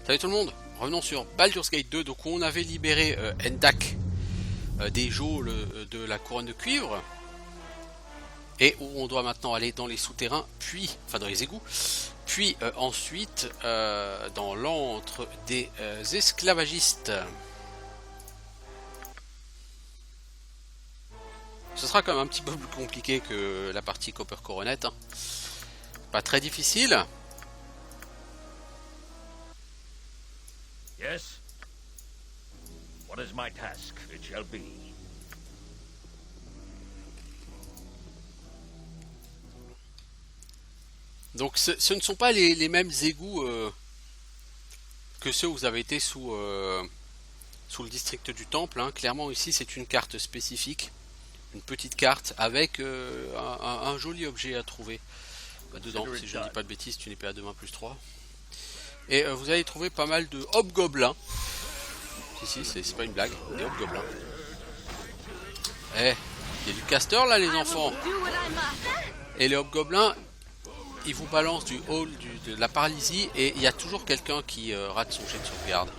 Salut tout le monde, revenons sur Baldur's Gate 2. Donc on avait libéré Endak des geôles de la couronne de cuivre. Et où on doit maintenant aller dans les souterrains, puis, enfin dans les égouts, puis ensuite dans l'antre des esclavagistes. Ce sera quand même un petit peu plus compliqué que la partie Copper Coronet. Hein. Pas très difficile. Yes? What is my task? It shall be. Donc ce ne sont pas les mêmes égouts que ceux où vous avez été sous le district du temple. Hein. Clairement ici c'est une carte spécifique. Une petite carte avec un joli objet à trouver dedans, si je ne dis pas de bêtises, une épée à 2 mains plus 3. Et vous allez trouver pas mal de hobgoblins. Si, c'est pas une blague, des hobgoblins. Eh, il y a du caster là les enfants. Et les hobgoblins, ils vous balancent du hall, de la paralysie, et il y a toujours quelqu'un qui rate son jet de sauvegarde.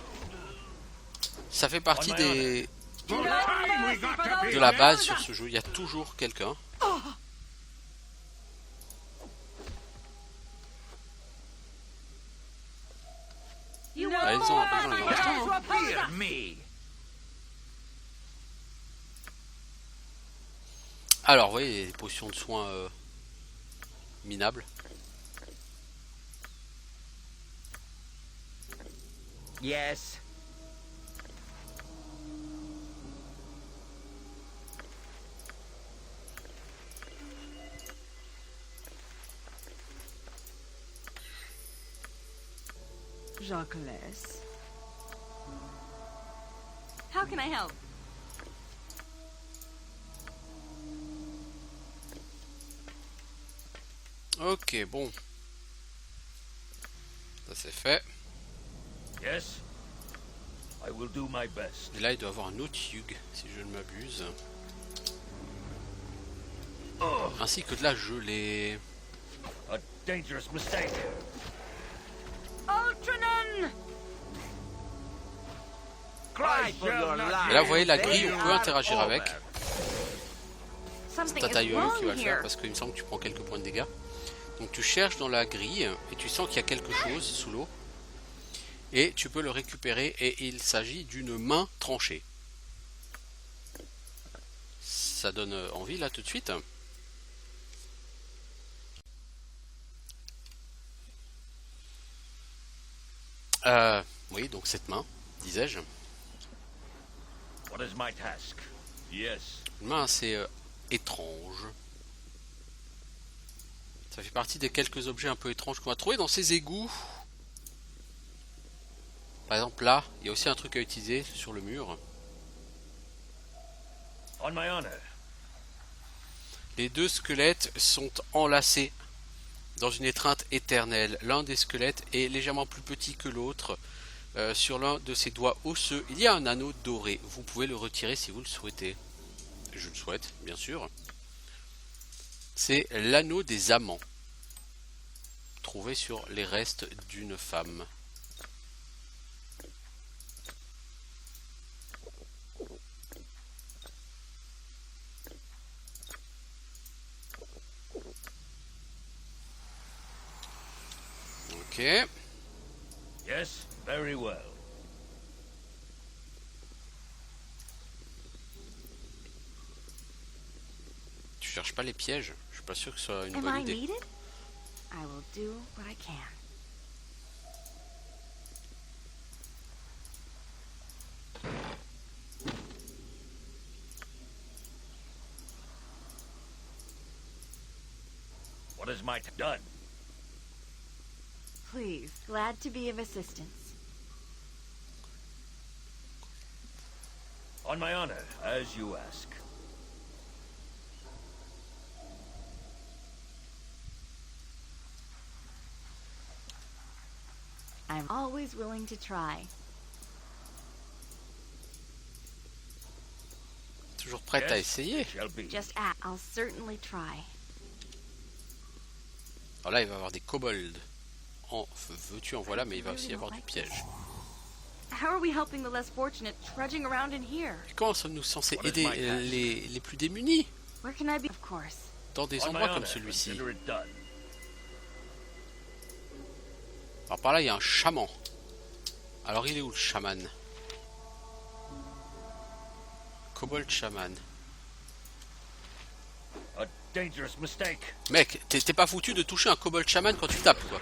Ça fait partie de la base sur ce jeu, il y a toujours quelqu'un. Allez-y, alors, vous voyez, les potions de soins minables. Yes. Jacques-Lès. How can I help? Ok, bon. Ça c'est fait. Yes. I will do my best. Et là, il doit y avoir un autre Hugh, si je ne m'abuse. Ainsi que de la gelée. A dangerous mistake. Ultranen! Et là, vous voyez la grille, on peut interagir avec. C'est Tataïolo qui va le faire parce qu'il me semble que tu prends quelques points de dégâts. Donc tu cherches dans la grille et tu sens qu'il y a quelque chose sous l'eau. Et tu peux le récupérer et il s'agit d'une main tranchée. Ça donne envie là tout de suite. Oui, donc cette main, disais-je. What is my task? Yes. Une main assez étrange. Ça fait partie des quelques objets un peu étranges qu'on va trouver dans ces égouts. Par exemple là, il y a aussi un truc à utiliser sur le mur. On my honor. Les deux squelettes sont enlacés dans une étreinte éternelle. L'un des squelettes est légèrement plus petit que l'autre. Sur l'un de ses doigts osseux, il y a un anneau doré. Vous pouvez le retirer si vous le souhaitez. Je le souhaite, bien sûr. C'est l'anneau des amants. Trouvé sur les restes d'une femme. Ok. Yes, very well. Tu cherches pas les pièges? Je suis pas sûr que ce soit une bonne idée. I will do what I can. What is my done? Please, glad to be of assistance. On my honor, as you ask. I'm always willing to try. Toujours prête à essayer. Shall be. Just ask. I'll certainly try. Alors là, il va y avoir des kobolds en veux-tu en voilà, mais il va aussi y avoir du piège. How are we helping the less fortunate trudging around in here? Comment sommes-nous censés aider les plus démunis Where can I be? Of course. dans des On my endroits comme honor, celui-ci? consider it done. Alors par là, il y a un chaman. Alors il est où le chaman? Kobold chaman. A dangerous mistake. Mec, t'es pas foutu de toucher un kobold chaman quand tu tapes, quoi.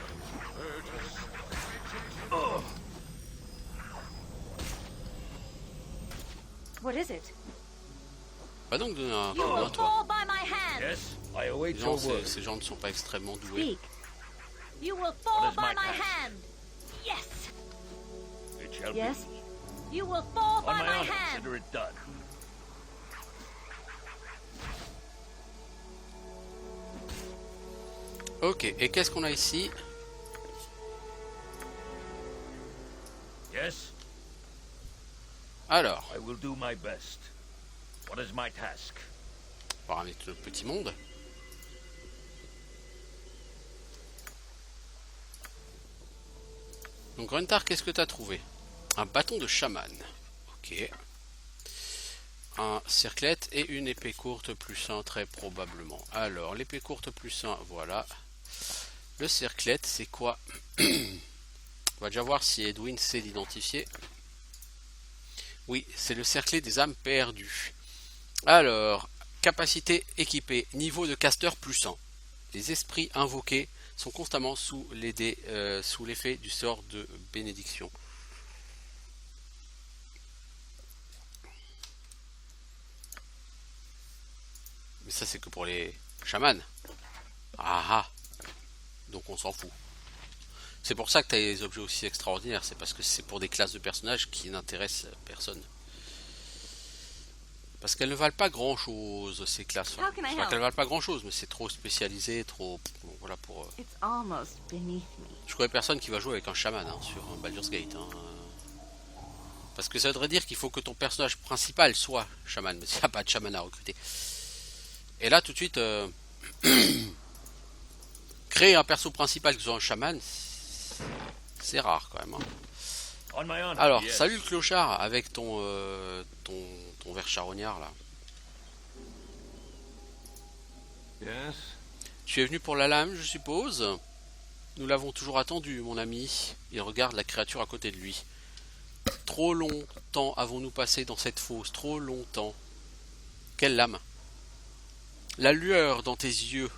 What is it? Pas donc donner un You coup de main, will toi. fall by my hand. Yes, I await Les your gens, word. ces gens ne sont pas extrêmement doués. Speak. You will What fall is by my my task? hand. Yes. It shall Yes. be. You will fall On by my my honor, hand. consider it done. Ok, et qu'est-ce qu'on a ici? Yes, Alors, I will do my best. What is my task? on va ramener tout notre petit monde. Donc Gruntar, qu'est-ce que tu as trouvé? Un bâton de chaman. Ok. Un circlette et une épée courte plus 1 très probablement. Alors, l'épée courte plus 1, voilà. Le circlette, c'est quoi? On va déjà voir si Edwin sait l'identifier. Oui, c'est le cerclet des âmes perdues. Alors, capacité équipée, niveau de caster plus 1. Les esprits invoqués sont constamment sous l'effet du sort de bénédiction. Mais ça c'est que pour les chamans. Ah ah. Donc on s'en fout. C'est pour ça que tu as des objets aussi extraordinaires. C'est parce que c'est pour des classes de personnages qui n'intéressent personne. Parce qu'elles ne valent pas grand chose, ces classes. How can I C'est pas help? qu'elles valent pas grand chose, mais c'est trop spécialisé, trop. Bon, voilà pour. It's almost beneath me. Je connais personne qui va jouer avec un chaman sur un Baldur's Gate. Parce que ça voudrait dire qu'il faut que ton personnage principal soit chaman, mais il n'y a pas de chaman à recruter. Et là, tout de suite, créer un perso principal qui soit un chaman, c'est rare quand même. On my honor. Alors, yes. salut le clochard avec ton verre charognard là. Yes. Tu es venu pour la lame, je suppose. Nous l'avons toujours attendu, mon ami. Il regarde la créature à côté de lui. Trop longtemps avons-nous passé dans cette fosse, trop longtemps. Quelle lame? La lueur dans tes yeux.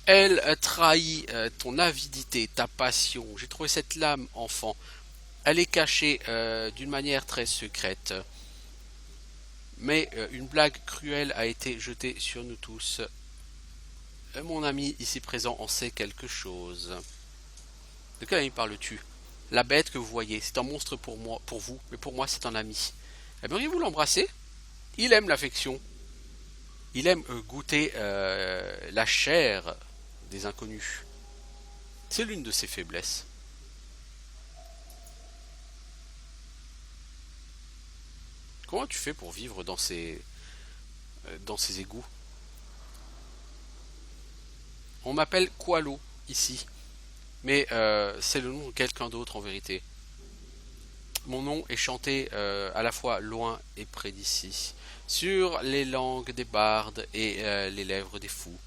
Elle trahit ton avidité, ta passion. J'ai trouvé cette lame, enfant. Elle est cachée d'une manière très secrète. Mais une blague cruelle a été jetée sur nous tous. Mon ami ici présent en sait quelque chose. De quel ami parles-tu? La bête que vous voyez, c'est un monstre pour moi, pour vous, mais pour moi c'est un ami. Aimeriez-vous l'embrasser? Il aime l'affection. Il aime goûter la chair des inconnus. C'est l'une de ses faiblesses. Comment tu fais pour vivre dans ces égouts? On m'appelle Qualo ici, mais c'est le nom de quelqu'un d'autre en vérité. Mon nom est chanté à la fois loin et près d'ici, sur les langues des bardes et les lèvres des fous.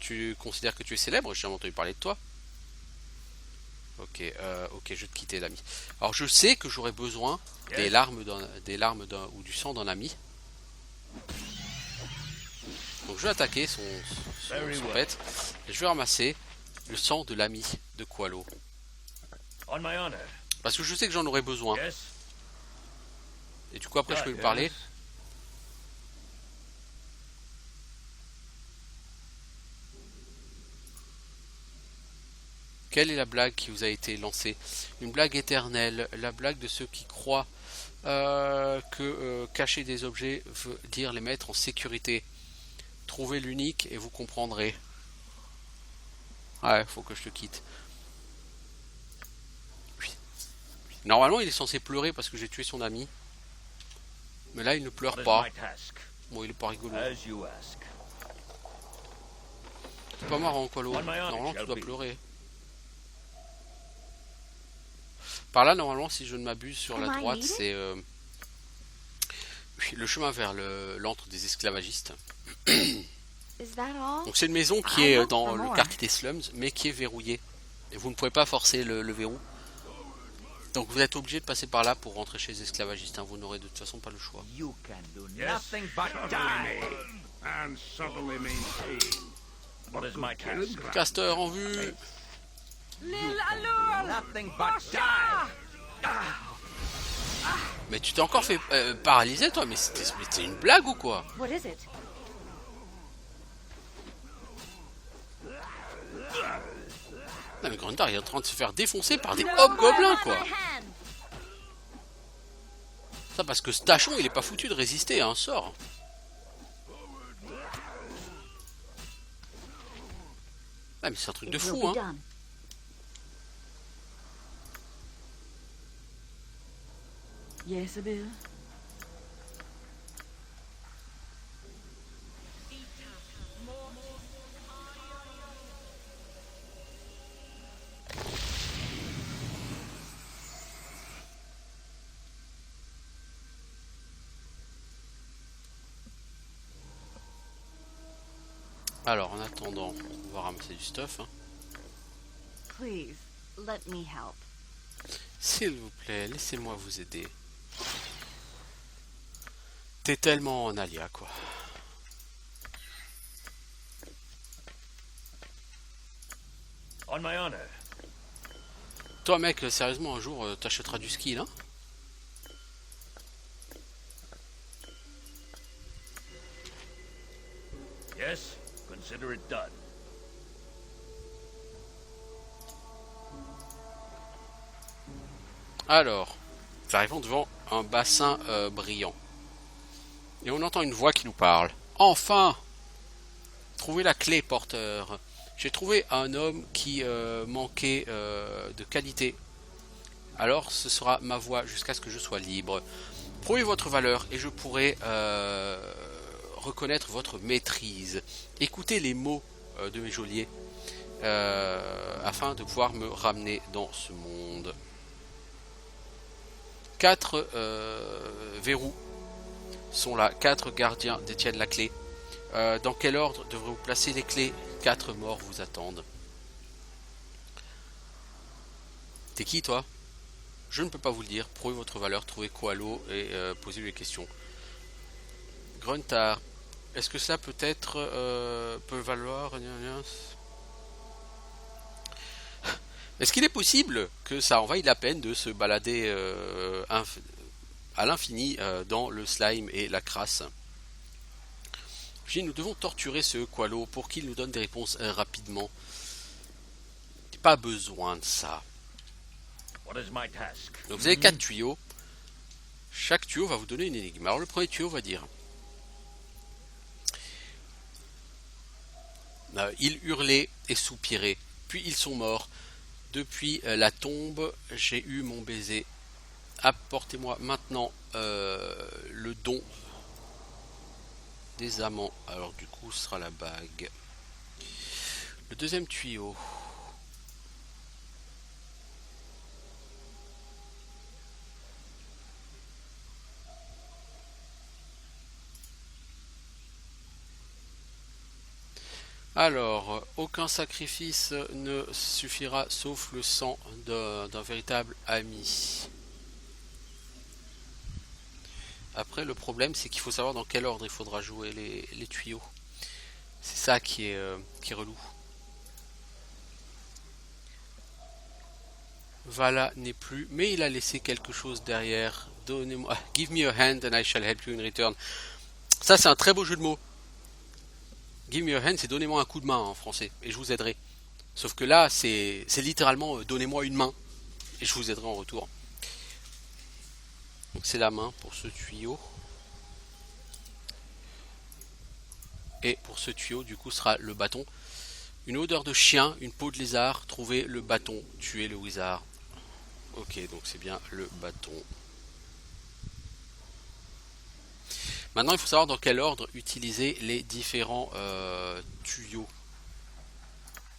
Tu considères que tu es célèbre? J'ai jamais entendu parler de toi. Ok, ok, je vais te quitter l'ami. Alors je sais que j'aurai besoin des larmes ou du sang d'un ami. Donc je vais attaquer son pet et je vais ramasser le sang de l'ami de Qualo. On my honor. Parce que je sais que j'en aurai besoin. Yes. Et du coup après je peux lui parler. Quelle est la blague qui vous a été lancée? Une blague éternelle, la blague de ceux qui croient que cacher des objets veut dire les mettre en sécurité. Trouvez l'unique et vous comprendrez. Ouais, faut que je te quitte. Normalement, il est censé pleurer parce que j'ai tué son ami. Mais là, il ne pleure What is pas. my task? Bon, il est pas rigolo. As you ask. C'est pas marrant, Qualo. On my honor, Normalement, tu shall dois be. pleurer. Par là, normalement, si je ne m'abuse, sur la Am I droite, needed? c'est le chemin vers l'antre des esclavagistes. Is that all? Donc c'est une maison qui I est hope dans for le more. quartier des slums, mais qui est verrouillée. Et vous ne pouvez pas forcer le verrou. Donc vous êtes obligé de passer par là pour rentrer chez les esclavagistes. Hein. Vous n'aurez de toute façon pas le choix. You can do Yes. nothing but die. And subtly maintain. What is my task? Castor en vue. Nothing but die. Mais tu t'es encore fait paralyser toi, mais c'était une blague ou quoi? What is it? Non mais Gruntar il est en train de se faire défoncer par des hobgoblins quoi. Ça parce que ce tachon il est pas foutu de résister à un sort. Ah mais c'est un truc de It will fou be hein. done. Yes, Bill. Alors en attendant, on va ramasser du stuff. Hein. Please, let me help. S'il vous plaît, laissez-moi vous aider. T'es tellement en alia quoi. On my honor. Toi mec, sérieusement un jour t'achèteras du ski là? Yes, consider it done. Alors, nous arrivons devant un bassin brillant. Et on entend une voix qui nous parle. Enfin! Trouvez la clé, porteur. J'ai trouvé un homme qui manquait de qualité. Alors, ce sera ma voix jusqu'à ce que je sois libre. Prouvez votre valeur et je pourrai reconnaître votre maîtrise. Écoutez les mots de mes geôliers afin de pouvoir me ramener dans ce monde. 4 verrous sont là, 4 gardiens détiennent la clé. Dans quel ordre devrez-vous placer les clés? 4 morts vous attendent. T'es qui toi? Je ne peux pas vous le dire. Prouvez votre valeur, trouvez Koalo et posez-lui les questions. Gruntar, est-ce que cela peut valoir? Est-ce qu'il est possible que ça en vaille la peine de se balader à l'infini dans le slime et la crasse? Puis nous devons torturer ce Koalo pour qu'il nous donne des réponses rapidement. Pas besoin de ça. What is my task? Donc vous avez 4 tuyaux. Chaque tuyau va vous donner une énigme. Alors le premier tuyau va dire ils hurlaient et soupiraient, puis ils sont morts. Depuis la tombe, j'ai eu mon baiser. Apportez-moi maintenant le don des amants. Alors du coup, ce sera la bague. Le deuxième tuyau. Alors, aucun sacrifice ne suffira sauf le sang d'un véritable ami. Après, le problème, c'est qu'il faut savoir dans quel ordre il faudra jouer les tuyaux. C'est ça qui est relou. Vala n'est plus, mais il a laissé quelque chose derrière. Donnez-moi, give me a hand and I shall help you in return. Ça, c'est un très beau jeu de mots. Give me a hand, c'est donnez-moi un coup de main en français, et je vous aiderai. Sauf que là, c'est littéralement donnez-moi une main, et je vous aiderai en retour. Donc c'est la main pour ce tuyau. Et pour ce tuyau, du coup, sera le bâton. Une odeur de chien, une peau de lézard, trouver le bâton, tuer le wizard. Ok, donc c'est bien le bâton. Maintenant, il faut savoir dans quel ordre utiliser les différents tuyaux.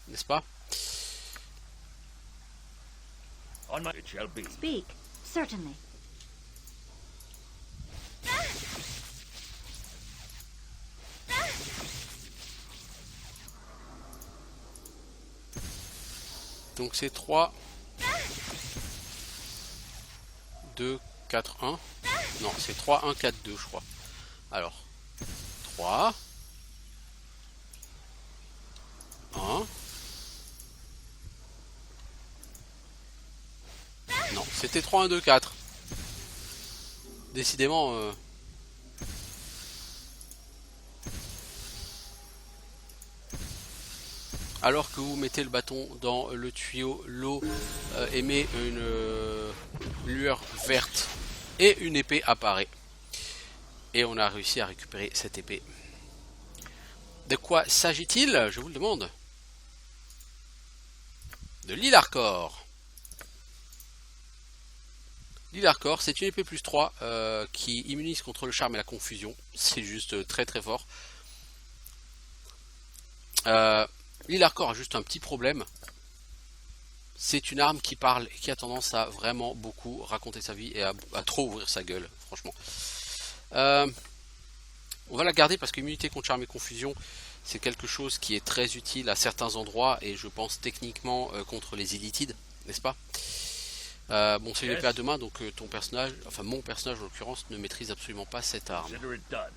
N'est-ce pas? On my it shall be. Speak. Certainly. Donc c'est 3, 2, 4, 1. Non, c'est 3, 1, 4, 2, je crois. Alors, 3, 1. Non, c'était 3, 1, 2, 4. Décidément... Alors que vous mettez le bâton dans le tuyau, l'eau émet une lueur verte et une épée apparaît. Et on a réussi à récupérer cette épée. De quoi s'agit-il? Je vous le demande. De l'Ilarcor. L'Ilarcor, c'est une épée plus 3 qui immunise contre le charme et la confusion. C'est juste très très fort. L'Ilarcor a juste un petit problème. C'est une arme qui parle et qui a tendance à vraiment beaucoup raconter sa vie et à trop ouvrir sa gueule, franchement. On va la garder parce qu'immunité contre charme et confusion, c'est quelque chose qui est très utile à certains endroits et je pense techniquement contre les illitides, n'est-ce pas? Bon, c'est une épée à deux mains, donc ton personnage, enfin mon personnage en l'occurrence, ne maîtrise absolument pas cette arme. Consider it done.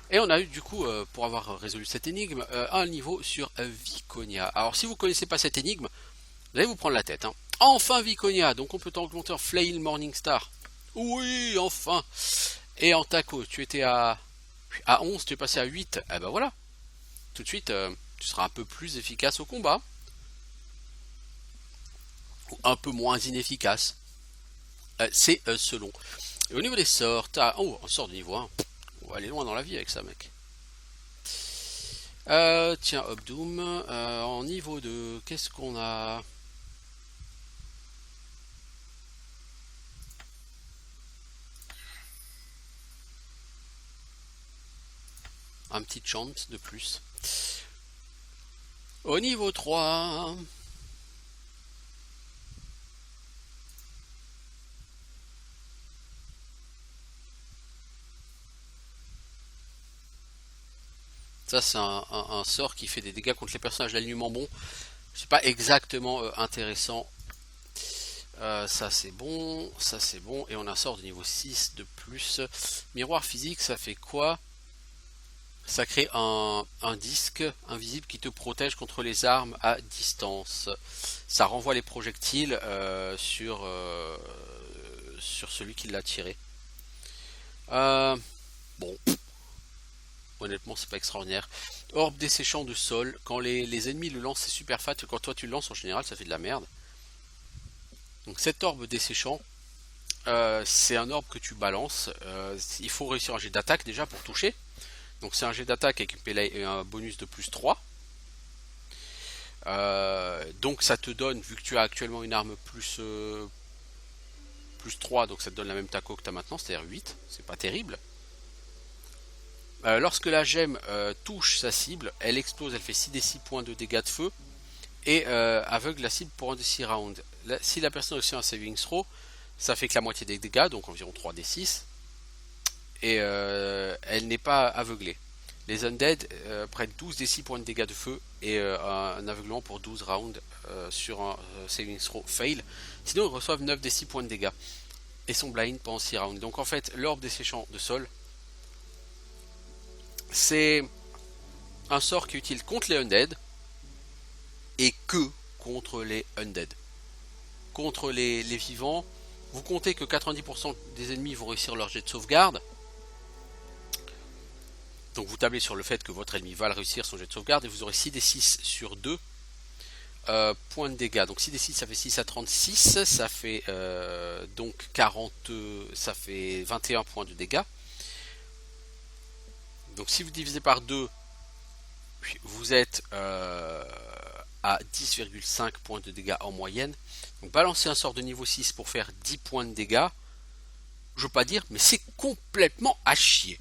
Et on a eu du coup, pour avoir résolu cette énigme, un niveau sur Viconia. Alors si vous connaissez pas cette énigme, vous allez vous prendre la tête. Hein. Enfin Viconia, donc on peut augmenter en Flail Morningstar. Oui, enfin. Et en taco, tu étais à 11, tu es passé à 8. Eh ben voilà. Tout de suite, tu seras un peu plus efficace au combat. Ou un peu moins inefficace. C'est selon. Et au niveau des sorts, t'as... Oh, un sort de niveau 1. On va aller loin dans la vie avec ça, mec. Tiens, Obdoom. En niveau 2, qu'est-ce qu'on a? Un petit chant de plus. Au niveau 3... Ça c'est un sort qui fait des dégâts contre les personnages d'alignement bon. C'est pas exactement intéressant. Ça c'est bon, ça c'est bon. Et on a un sort de niveau 6 de plus. Miroir physique, ça fait quoi? Ça crée un disque invisible qui te protège contre les armes à distance. Ça renvoie les projectiles sur celui qui l'a tiré. Bon. Honnêtement, c'est pas extraordinaire. Orbe desséchant de sol. Quand les ennemis le lancent, c'est super fat. Quand toi tu le lances, en général, ça fait de la merde. Donc cet orbe desséchant, c'est un orbe que tu balances. Il faut réussir un jet d'attaque déjà pour toucher. Donc c'est un jet d'attaque avec un bonus de plus 3. Donc ça te donne, vu que tu as actuellement une arme plus 3, donc ça te donne la même taco que tu as maintenant, c'est-à-dire 8. C'est pas terrible. Lorsque la gemme touche sa cible, elle explose, elle fait 6d6 points de dégâts de feu et aveugle la cible pour 1d6 rounds. Si la personne a aussi un saving throw, ça fait que la moitié des dégâts, donc environ 3d6, et elle n'est pas aveuglée. Les undead prennent 12d6 points de dégâts de feu et un aveuglement pour 12 rounds sur un saving throw fail. Sinon ils reçoivent 9d6 points de dégâts et sont blind pendant 6 rounds. Donc en fait, l'orbe desséchant de sol, c'est un sort qui est utile contre les undead et que contre les undead. Contre les vivants, vous comptez que 90% des ennemis vont réussir leur jet de sauvegarde. Donc vous tablez sur le fait que votre ennemi va le réussir son jet de sauvegarde et vous aurez 6d6 sur 2 points de dégâts. Donc 6d6 ça fait 6 à 36, ça fait donc 40, ça fait 21 points de dégâts. Donc si vous divisez par 2, vous êtes à 10,5 points de dégâts en moyenne. Donc balancer un sort de niveau 6 pour faire 10 points de dégâts, je veux pas dire, mais c'est complètement à chier.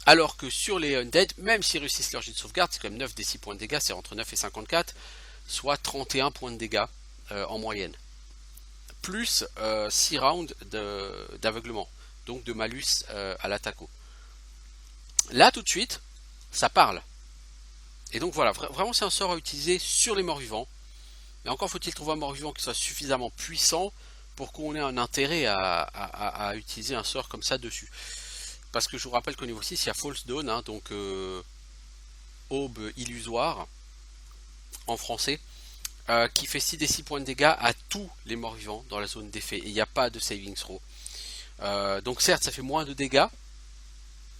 Alors que sur les undead, même s'ils réussissent leur jet de sauvegarde, c'est quand même 9 des 6 points de dégâts, c'est entre 9 et 54, soit 31 points de dégâts en moyenne. plus 6 rounds d'aveuglement, donc de malus à l'attaquo. Là tout de suite, ça parle. Et donc voilà, vraiment c'est un sort à utiliser sur les morts-vivants. Mais encore faut-il trouver un mort-vivant qui soit suffisamment puissant pour qu'on ait un intérêt à utiliser un sort comme ça dessus. Parce que je vous rappelle qu'au niveau 6, il y a False Dawn, hein, donc aube illusoire, en français, qui fait 6 des 6 points de dégâts à tous les morts-vivants dans la zone d'effet. Et il n'y a pas de saving throw. Donc certes, ça fait moins de dégâts,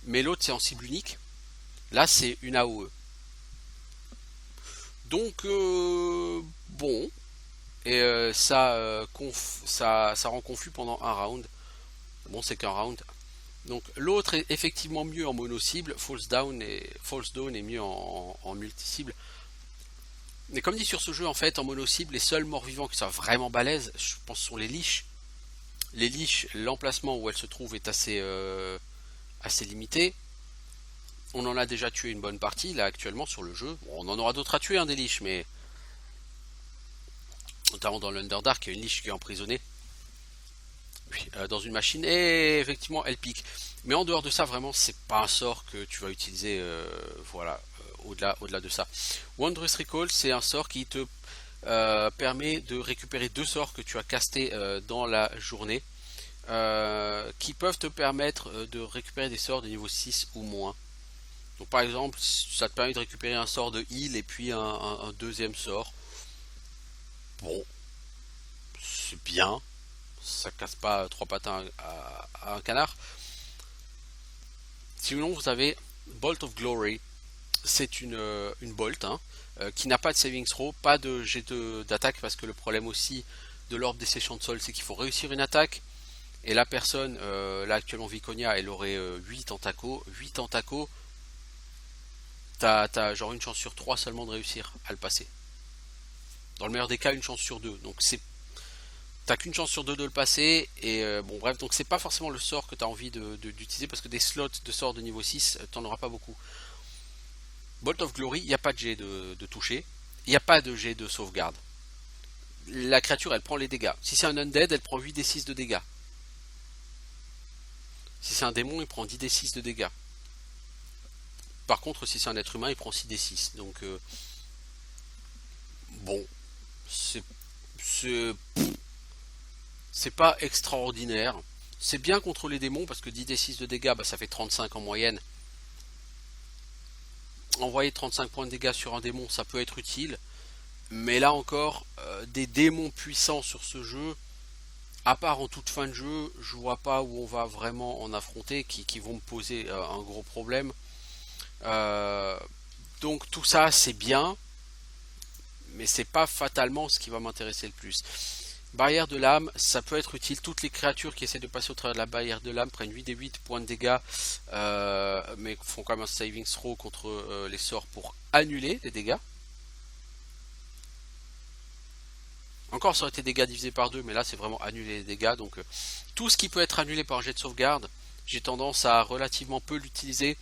mais l'autre c'est en cible unique. Là, c'est une AOE. Donc, bon, et ça rend confus pendant un round. Bon, c'est qu'un round. Donc, l'autre est effectivement mieux en mono-cible. False Dawn est mieux en multi-cible. Mais comme dit sur ce jeu, en fait, en mono-cible, les seuls morts-vivants qui sont vraiment balèzes, je pense, sont les liches. Les liches, l'emplacement où elles se trouvent est assez limité. On en a déjà tué une bonne partie là actuellement sur le jeu. Bon, on en aura d'autres à tuer, hein, des liches, mais notamment dans l'Underdark, il y a une liche qui est emprisonnée dans une machine et effectivement elle pique. Mais en dehors de ça, vraiment, c'est pas un sort que tu vas utiliser. Voilà, au-delà de ça. Wondrous Recall, c'est un sort qui te permet de récupérer 2 sorts que tu as castés dans la journée, qui peuvent te permettre de récupérer des sorts de niveau 6 ou moins. Donc par exemple, ça te permet de récupérer un sort de heal et puis un deuxième sort. Bon, c'est bien, ça casse pas 3 patins à un canard. Sinon vous avez Bolt of Glory, c'est une bolt, hein, qui n'a pas de saving throw, pas de jet d'attaque, parce que le problème aussi de l'orbe des séchants de sol, c'est qu'il faut réussir une attaque. Et la personne, là actuellement Viconia, elle aurait 8 tentacos. 8 tentacos, t'as genre une chance sur 3 seulement de réussir à le passer. Dans le meilleur des cas, une chance sur 2. Donc t'as qu'une chance sur 2 de le passer. Et bon bref, donc c'est pas forcément le sort que tu as envie d'utiliser, parce que des slots de sorts de niveau 6, t'en auras pas beaucoup. Bolt of Glory, il n'y a pas de jet de toucher. Il n'y a pas de jet de sauvegarde. La créature, elle prend les dégâts. Si c'est un undead, elle prend 8 d 6 de dégâts. Si c'est un démon, il prend 10 d 6 de dégâts. Par contre, si c'est un être humain, il prend 6 d 6. Donc, bon, c'est pas extraordinaire. C'est bien contre les démons, parce que 10 d 6 de dégâts, bah, ça fait 35 en moyenne. Envoyer 35 points de dégâts sur un démon, ça peut être utile. Mais là encore, des démons puissants sur ce jeu, à part en toute fin de jeu, je vois pas où on va vraiment en affronter, qui vont me poser un gros problème. Donc tout ça c'est bien, mais c'est pas fatalement ce qui va m'intéresser le plus. Barrière de l'âme, ça peut être utile. Toutes les créatures qui essaient de passer au travers de la barrière de l'âme prennent 8 des 8 points de dégâts, mais font quand même un saving throw contre les sorts pour annuler les dégâts. Encore ça aurait été dégâts divisés par 2, mais là c'est vraiment annuler les dégâts. Donc tout ce qui peut être annulé par un jet de sauvegarde, j'ai tendance à relativement peu l'utiliser,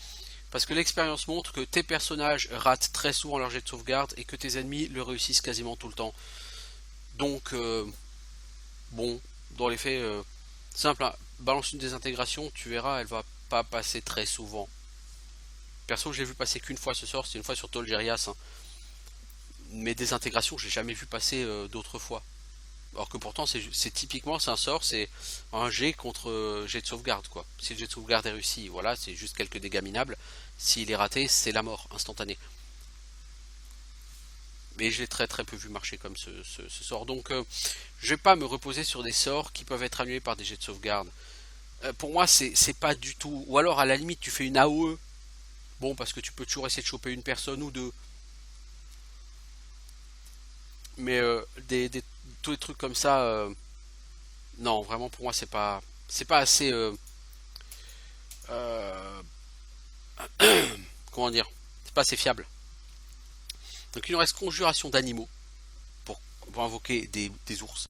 parce que l'expérience montre que tes personnages ratent très souvent leur jet de sauvegarde et que tes ennemis le réussissent quasiment tout le temps. Donc bon, dans les faits, simple, hein, balance une désintégration, tu verras, elle va pas passer très souvent. Perso, j'ai vu passer qu'une fois ce sort, c'est une fois sur Tolgerias, hein. Mais désintégration, j'ai jamais vu passer d'autres fois. Alors que pourtant, c'est typiquement, c'est un sort, c'est un jet contre jet de sauvegarde, quoi. Si le jet de sauvegarde est réussi, voilà, c'est juste quelques dégâts minables. S'il est raté, c'est la mort instantanée. Mais j'ai très peu vu marcher comme ce sort. Donc je vais pas me reposer sur des sorts qui peuvent être annulés par des jets de sauvegarde. Pour moi c'est pas du tout. Ou alors à la limite tu fais une AOE. Bon, parce que tu peux toujours essayer de choper une personne ou deux. Mais tous les trucs comme ça, non, vraiment pour moi c'est pas assez comment dire, c'est pas assez fiable. Donc il nous reste conjuration d'animaux pour invoquer des ours.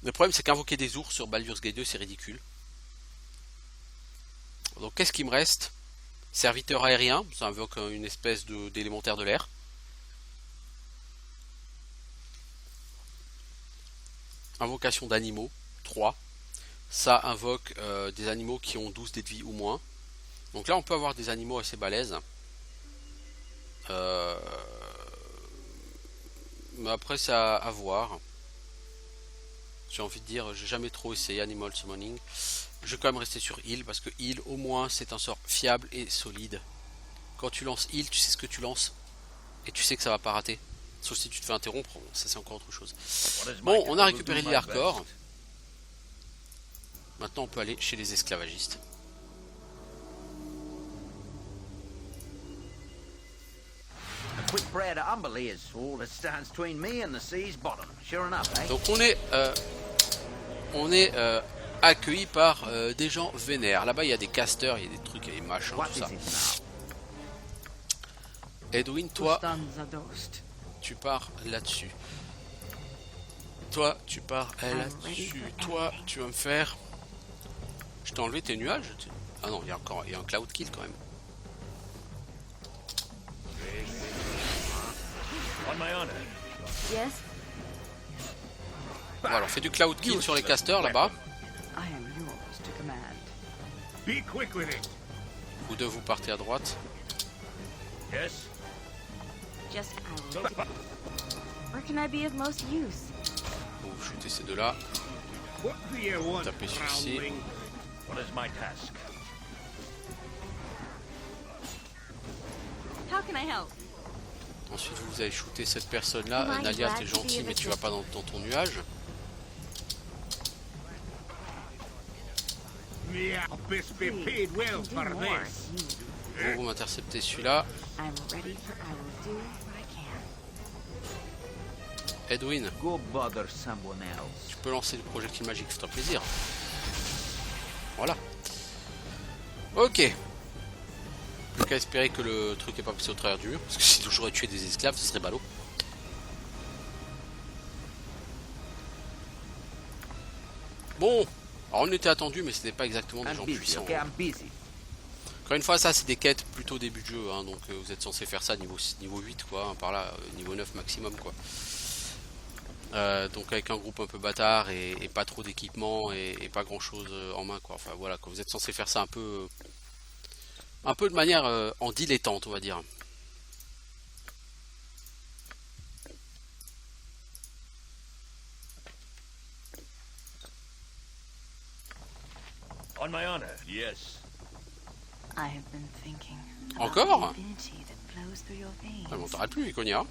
Le problème c'est qu'invoquer des ours sur Baldur's Gate 2 c'est ridicule. Donc qu'est-ce qui me reste? Serviteur aérien, ça invoque une espèce d'élémentaire de l'air. Invocation d'animaux, 3. Ça invoque des animaux qui ont 12 dés de vie ou moins. Donc là on peut avoir des animaux assez balèzes. Mais après c'est à voir. J'ai envie de dire, j'ai jamais trop essayé Animal Summoning. Je vais quand même rester sur Heal parce que Heal au moins c'est un sort fiable et solide. Quand tu lances Heal, tu sais ce que tu lances et tu sais que ça va pas rater. Sauf si tu te fais interrompre, ça c'est encore autre chose. Bon, on a récupéré le hardcore. Maintenant on peut aller chez les esclavagistes. Donc on est accueilli par des gens vénères. Là-bas il y a des casters, il y a des trucs, il y a des machins, tout ça. Edwin, toi, tu pars là-dessus. Toi, tu pars là-dessus. Toi, tu vas me faire... Je t'ai enlevé tes nuages. Ah non, il y a un cloud kill quand même. Yes? Voilà, on fait du cloud kill sur les casters là-bas. Be quick with it. Vous deux, vous partez à droite. Yes. Just I will. Where can I be of most use? Vous shootez ces deux-là. What do you want, Tapez celui-ci. Prowling? What is my task? How can I help? Ensuite, vous allez shooter cette personne-là. Nalia, t'es gentil, mais tu vas pas dans ton nuage. Yeah, best be paid well Do for more. this. Vous m'interceptez celui-là. I'm ready for I will do what I can. Edwin, Go bother someone else. tu peux lancer le projectile magique, c'est un plaisir. Voilà. Ok. Plus qu'à espérer que le truc n'est pas passé au travers du mur, parce que si j'aurais tué des esclaves, ce serait ballot. Bon, alors on était attendu, mais ce n'est pas exactement des I'm gens busy, puissants. okay? I'm busy. Encore une fois, ça c'est des quêtes plutôt début de jeu, hein, donc vous êtes censé faire ça niveau 8, quoi, hein, par là, niveau 9 maximum, quoi. Donc avec un groupe un peu bâtard et pas trop d'équipement et pas grand chose en main, quoi. Enfin voilà, quoi. Vous êtes censé faire ça un peu de manière en dilettante, on va dire. On my honor, yes. I have been thinking. Encore? Divinity that flows through your veins. Ça m'entendra plus, Viconia.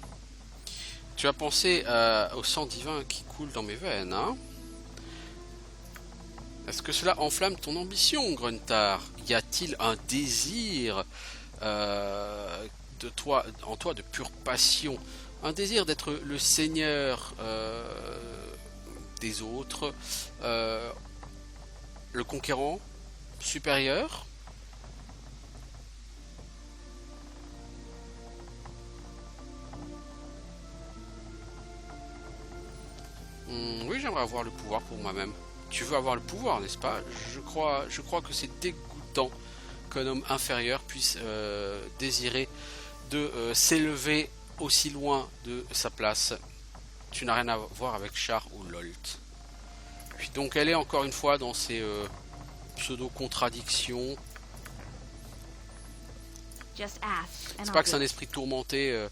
Tu as pensé au sang divin qui coule dans mes veines, hein? Est-ce que cela enflamme ton ambition, Gruntar? Y a-t-il un désir en toi de pure passion? Un désir d'être le seigneur des autres, le conquérant supérieur? Oui, j'aimerais avoir le pouvoir pour moi-même. Tu veux avoir le pouvoir, n'est-ce pas? Je crois que c'est dégoûtant qu'un homme inférieur puisse désirer de s'élever aussi loin de sa place. Tu n'as rien à voir avec Char ou Lolt. Puis donc elle est encore une fois dans ces pseudo-contradictions. Just ask, and C'est I'll pas que c'est do un it. esprit tourmenté,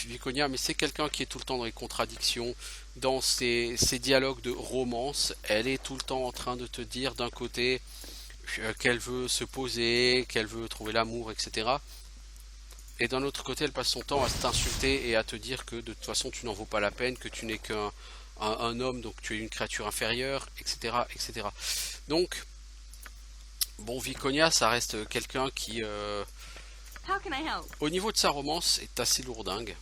Viconia, mais c'est quelqu'un qui est tout le temps dans les contradictions, dans ses dialogues de romance. Elle est tout le temps en train de te dire d'un côté qu'elle veut se poser, qu'elle veut trouver l'amour, etc. Et d'un autre côté, elle passe son temps à t'insulter et à te dire que de toute façon tu n'en vaux pas la peine, que tu n'es qu'un homme, donc tu es une créature inférieure, etc. etc. Donc, bon, Viconia, ça reste quelqu'un qui... How can I help? au niveau de sa romance, est assez lourdingue.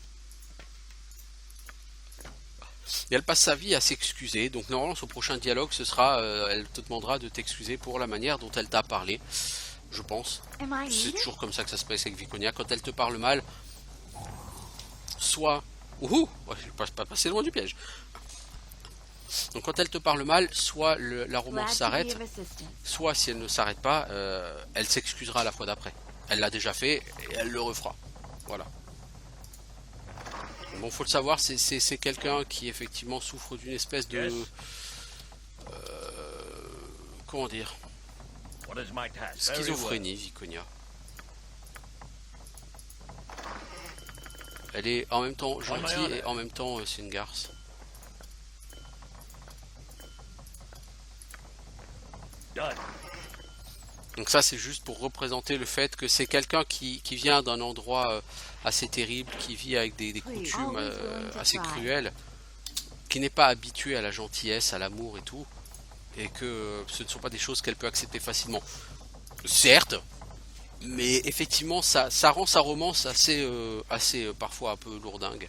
Et elle passe sa vie à s'excuser. Donc normalement son prochain dialogue ce sera, elle te demandera de t'excuser pour la manière dont elle t'a parlé. Je pense. Am I C'est needed? toujours comme ça que ça se passe avec Viconia. Quand elle te parle mal, soit... Ouhou, ouais, je passe pas passer loin du piège. Donc quand elle te parle mal, soit la romance Glad to be s'arrête, of assistance. soit si elle ne s'arrête pas, elle s'excusera la fois d'après. Elle l'a déjà fait et elle le refera. Voilà. Bon, faut le savoir, c'est quelqu'un qui effectivement souffre d'une espèce de comment dire, What is my task? Very well. schizophrénie, Viconia. Elle est en même temps gentille et en même temps c'est une garce. Done. Donc ça c'est juste pour représenter le fait que c'est quelqu'un qui vient d'un endroit assez terrible, qui vit avec des coutumes assez cruelles, qui n'est pas habitué à la gentillesse, à l'amour et tout, et que ce ne sont pas des choses qu'elle peut accepter facilement. Certes, mais effectivement ça rend sa romance assez parfois un peu lourdingue.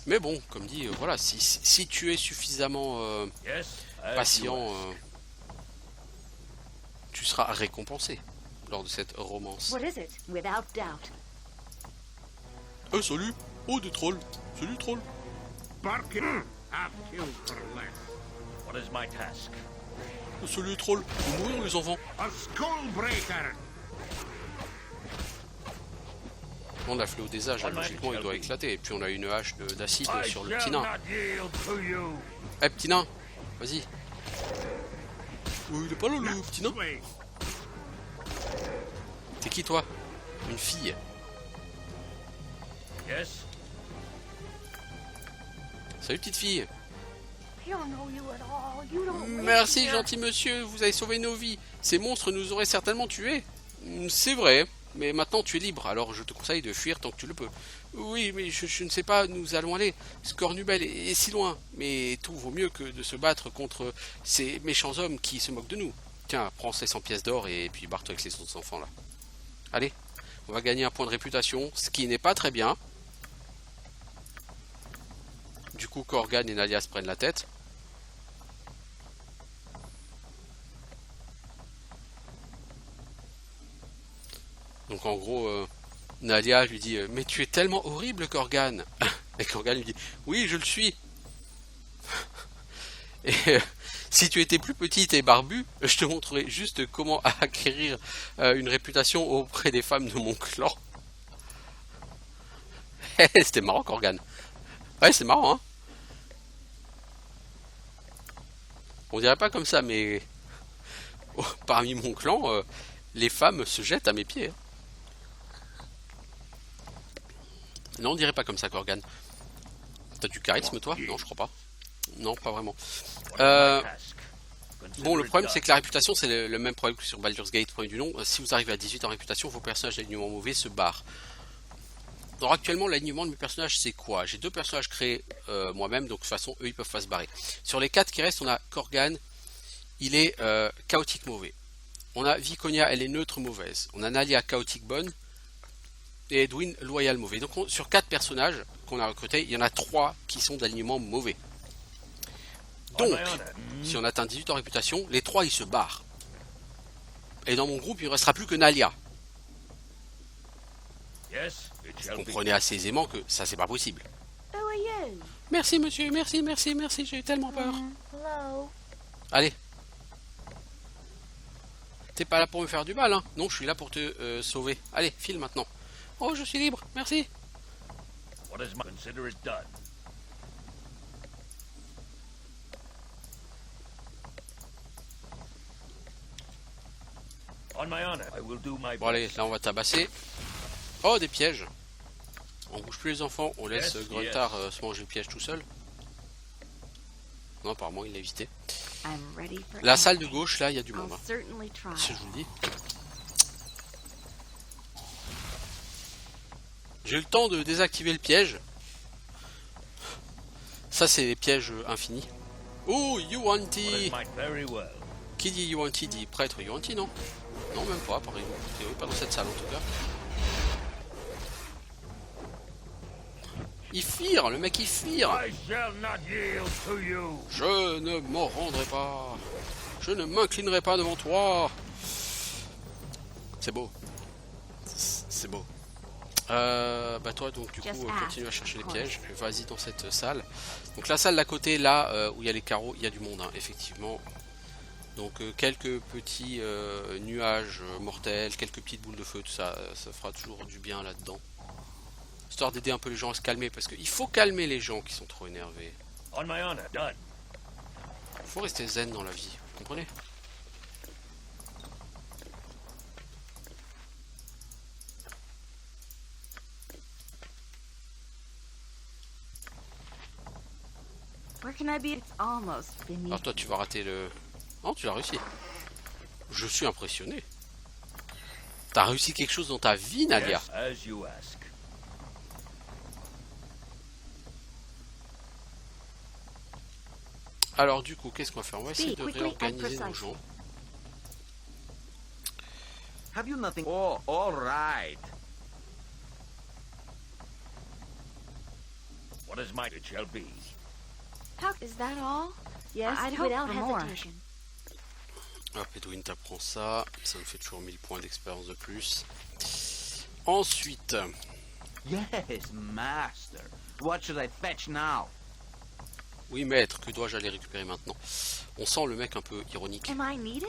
Mais bon, comme dit, voilà, si tu es suffisamment Yes. as patient, you ask. tu seras récompensé lors de cette romance. What is it? Without doubt. Salut. Oh, des trolls. Salut, troll. Barking. Half killed for less. What is my task? Salut, les trolls. Vous mourir, les enfants. A skull breaker. On a fléau des âges, hein, logiquement, il doit éclater. Et puis, on a une hache d'acide I sur le shall petit nain. not yield to you. Eh, petit nain, vas-y. Il est pas là, le petit nain. Way. T'es qui, toi? Une fille. Yes. Salut, petite fille. I don't know you at all. You don't live Merci, here. gentil monsieur, vous avez sauvé nos vies. Ces monstres nous auraient certainement tués. C'est vrai, mais maintenant tu es libre, alors je te conseille de fuir tant que tu le peux. Oui, mais je ne sais pas, nous allons aller. Scornubel est si loin, mais tout vaut mieux que de se battre contre ces méchants hommes qui se moquent de nous. Tiens, prends ces 100 pièces d'or et puis barre-toi avec les autres enfants là. Allez, on va gagner un point de réputation, ce qui n'est pas très bien. Du coup, Corgan et Nadia se prennent la tête. Donc en gros, Nadia lui dit mais tu es tellement horrible, Corgan. Et Corgan lui dit oui, je le suis. Et si tu étais plus petite et barbue, je te montrerai juste comment acquérir une réputation auprès des femmes de mon clan. C'était marrant, Corgan. Ouais, c'est marrant, hein. On dirait pas comme ça, mais parmi mon clan, les femmes se jettent à mes pieds. Hein. Non, on dirait pas comme ça, Corgan. T'as du charisme, toi? Non, je crois pas. Non, pas vraiment. What is my task? Bon, le Consider it problème, done. c'est que la réputation, c'est le même problème que sur Baldur's Gate, premier du nom. Si vous arrivez à 18 en réputation, vos personnages d'alignement mauvais se barrent. Alors actuellement, l'alignement de mes personnages, c'est quoi? J'ai 2 personnages créés moi-même, donc de toute façon, eux, ils peuvent pas se barrer. Sur les 4 qui restent, on a Corgan, il est chaotique mauvais. On a Viconia, elle est neutre mauvaise. On a Nalia, chaotique bonne. Et Edwin, loyal mauvais. Donc sur 4 personnages qu'on a recrutés, il y en a 3 qui sont d'alignement mauvais. On Donc, my honor. si on atteint 18 en réputation, les 3 ils se barrent. Et dans mon groupe, il ne restera plus que Nalia. Yes, it Vous shall be. comprenez assez aisément que ça, c'est pas possible. Who are you? Merci monsieur, merci, j'ai tellement peur. Hello. Allez. T'es pas là pour me faire du mal, hein? Non, je suis là pour te sauver. Allez, file maintenant. Oh, je suis libre, merci. What is my consider it done? On my honor, I will do my Bon, allez, best. là, on va tabasser. Oh, des pièges. On bouge plus les enfants, on laisse Yes, Gruntar se manger le piège tout seul. Non, apparemment, il l'a évité. I'm ready for La salle de anything. gauche, là, il y a du monde. I'll Hein. certainly try. Si je vous le dis. J'ai eu le temps de désactiver le piège. Ça, c'est les pièges infinis. Oh, What is Yuan-Ti. my very well. Qui dit Yuan-Ti dit prêtre Yuan-Ti, non? Non, même pas, par exemple. Pas dans cette salle, en tout cas. Il fire, le mec, il fire. I shall not yield to you. Je ne m'en rendrai pas. Je ne m'inclinerai pas devant toi. C'est beau. C'est beau. Bah toi donc du coup Just continue à ask, chercher les of pièges. Vas-y dans cette salle. Donc la salle d'à côté là où il y a les carreaux, il y a du monde hein, effectivement. Donc quelques petits nuages mortels, quelques petites boules de feu, tout ça, ça fera toujours du bien là-dedans. Histoire d'aider un peu les gens à se calmer parce qu'il faut calmer les gens qui sont trop énervés. On my honor, done. Faut rester zen dans la vie, vous comprenez? Where can I be? It's almost beneath. Alors toi tu vas rater le... Non, tu l'as réussi. Je suis impressionné. T'as réussi quelque chose dans ta vie, Nadia? Yes, as you ask. Alors du coup, qu'est-ce qu'on va faire? On va essayer Speak de quickly and réorganiser nos precise. gens. Have you nothing? Oh, all right. What is my it shall be. How is that all? Yes, I'd hope hope for for more. hesitation. Hop, Edwin t'apprends ça. Ça me fait toujours 1000 points d'expérience de plus. Ensuite, Yes, master. What should I fetch now? oui maître, que dois-je aller récupérer maintenant? On sent le mec un peu ironique. Am I needed?